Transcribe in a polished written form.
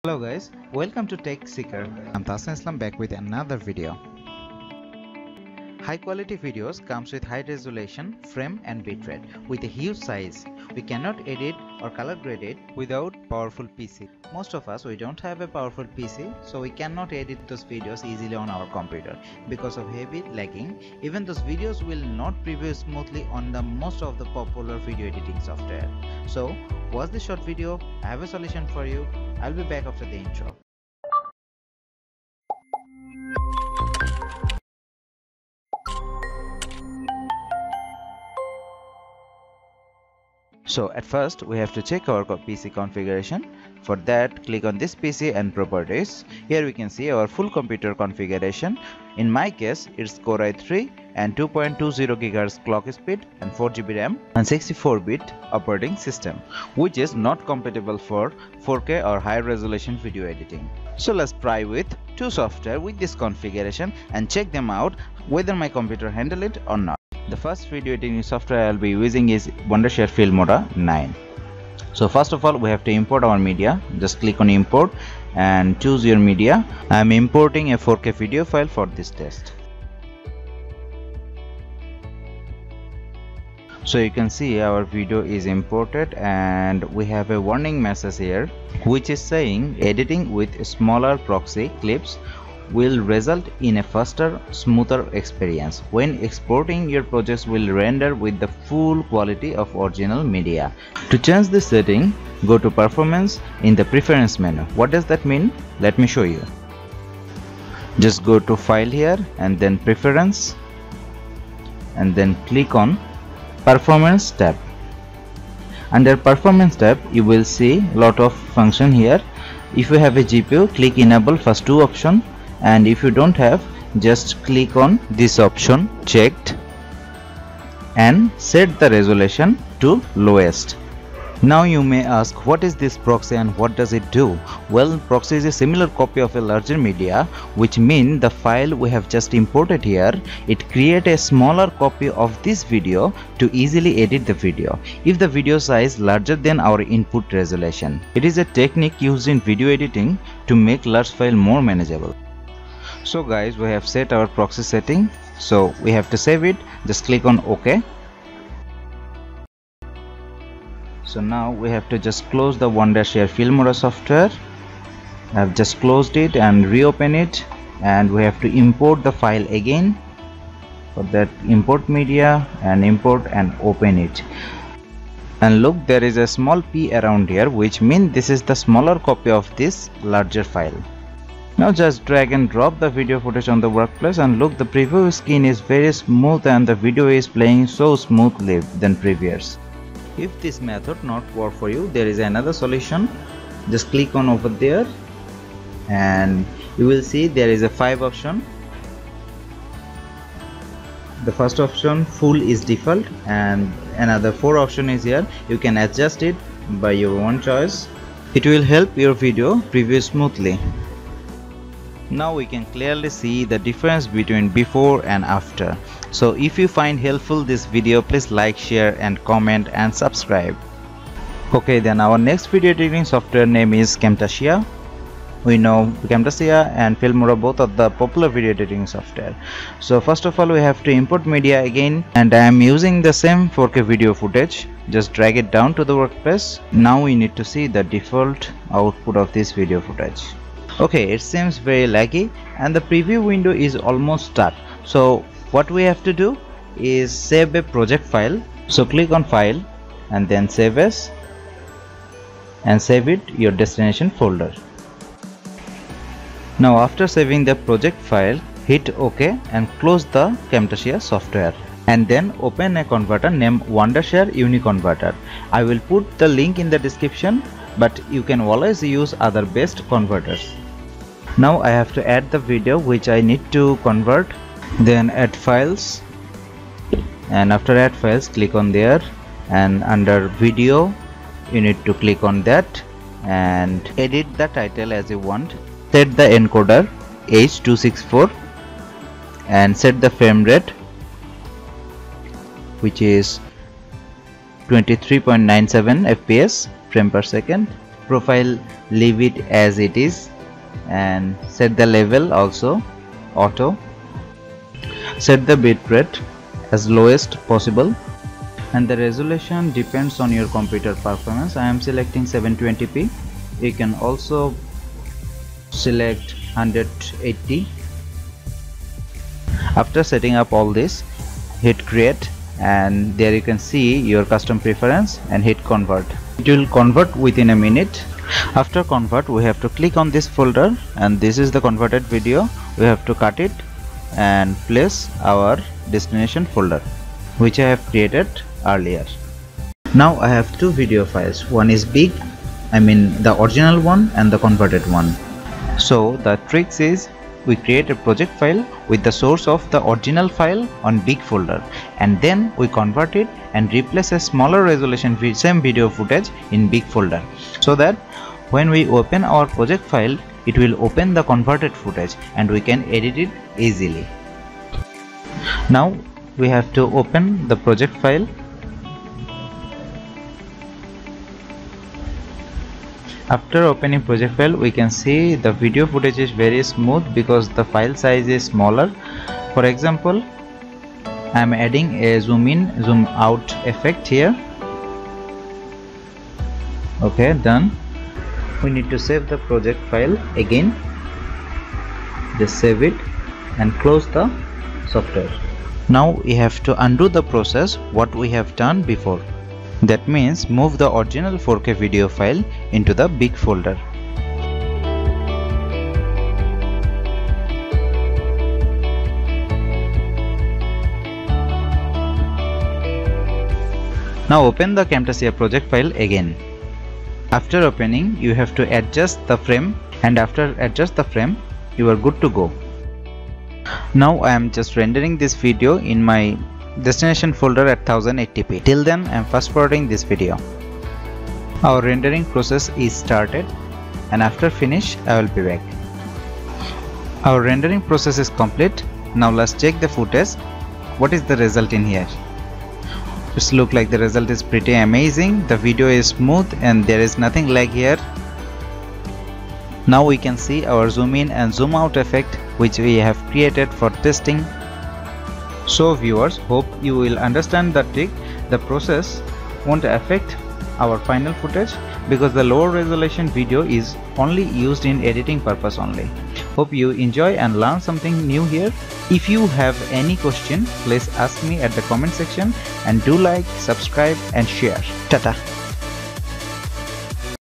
Hello guys, welcome to Tech Seeker. I'm Tasin back with another video. High quality videos comes with high resolution, frame and bitrate with a huge size. We cannot edit or color grade it without powerful PC. Most of us, we don't have a powerful PC, so we cannot edit those videos easily on our computer. Because of heavy lagging, even those videos will not preview smoothly on the most of the popular video editing software. So watch this short video, I have a solution for you. I'll be back after the intro. So at first we have to check our PC configuration. For that, click on this PC and properties. Here we can see our full computer configuration. In my case, it's Core i3 and 2.20 GHz clock speed and 4 GB RAM and 64-bit operating system, which is not compatible for 4K or high resolution video editing. So let's try with two software with this configuration and check them out whether my computer handle it or not. The first video editing software I'll be using is WONDERSHARE filmora 9. So first of all, we have to import our media. Just click on import and choose your media. I am importing a 4K video file for this test. So you can see our video is imported and we have a warning message here which is saying editing with smaller proxy clips will result in a faster, smoother experience. When exporting, your projects will render with the full quality of original media. To change this setting, go to Performance in the Preference menu. What does that mean? Let me show you. Just go to File here and then Preference and then click on Performance tab. Under Performance tab, you will see a lot of function here. If you have a GPU, click Enable first two option. And if you don't have, just click on this option checked and set the resolution to lowest. Now you may ask, what is this proxy and what does it do? Well, proxy is a similar copy of a larger media, which means the file we have just imported here, it creates a smaller copy of this video to easily edit the video if the video size larger than our input resolution. It is a technique used in video editing to make large file more manageable. So guys, we have set our proxy setting, so we have to save it. Just click on OK. So now we have to just close the WONDERSHARE filmora software. I have just closed it and reopen it, and we have to import the file again. For that, import media and import and open it. And look, there is a small p around here, which means this is the smaller copy of this larger file. Now just drag and drop the video footage on the workplace, and look, the preview screen is very smooth and the video is playing so smoothly than previous. If this method not work for you, there is another solution. Just click on over there and you will see there is a 5 option. The first option, full, is default, and another 4 option is here. You can adjust it by your own choice. It will help your video preview smoothly. Now we can clearly see the difference between before and after. So if you find helpful this video, please like, share and comment and subscribe. Okay, then our next video editing software name is Camtasia. We know Camtasia and filmora both are the popular video editing software. So first of all, we have to import media again, and I am using the same 4K video footage. Just drag it down to the workplace. Now we need to see the default output of this video footage. Okay, it seems very laggy and the preview window is almost stuck. So what we have to do is save a project file. So click on File and then Save As and save it your destination folder. Now after saving the project file, hit OK and close the Camtasia software. And then open a converter named WONDERSHARE UniConverter. I will put the link in the description, but you can always use other best converters. Now I have to add the video which I need to convert. Then add files, and after add files, click on there, and under video you need to click on that and edit the title as you want. Set the encoder H264 and set the frame rate, which is 23.97 fps frame per second, profile leave it as it is, and set the level also auto. Set the bitrate as lowest possible, and the resolution depends on your computer performance. I am selecting 720p. You can also select 180. After setting up all this, hit create, and there you can see your custom preference and hit convert. It will convert within a minute. After convert, we have to click on this folder, and this is the converted video. We have to cut it and place our destination folder, which I have created earlier. Now I have two video files. One is big, I mean the original one, and the converted one. So the tricks is, we create a project file with the source of the original file on big folder, and then we convert it and replace a smaller resolution same video footage in big folder, so that when we open our project file, it will open the converted footage and we can edit it easily. Now we have to open the project file. After opening project file, we can see the video footage is very smooth because the file size is smaller. For example, I am adding a zoom in zoom out effect here. Okay, done. We need to save the project file again. Just save it and close the software. Now we have to undo the process what we have done before. That means move the original 4K video file into the big folder. Now open the Camtasia project file again. After opening, you have to adjust the frame, and after adjust the frame, you are good to go. Now I am just rendering this video in my destination folder at 1080p. Till then, I am fast forwarding this video. Our rendering process is started, and after finish, I will be back. Our rendering process is complete. Now let's check the footage. What is the result in here? Just look like the result is pretty amazing. The video is smooth and there is nothing lag here. Now we can see our zoom in and zoom out effect, which we have created for testing. So viewers, hope you will understand the trick. The process won't affect our final footage because the lower resolution video is only used in editing purpose only. Hope you enjoy and learn something new here. If you have any question, please ask me at the comment section, and do like, subscribe and share. Tata.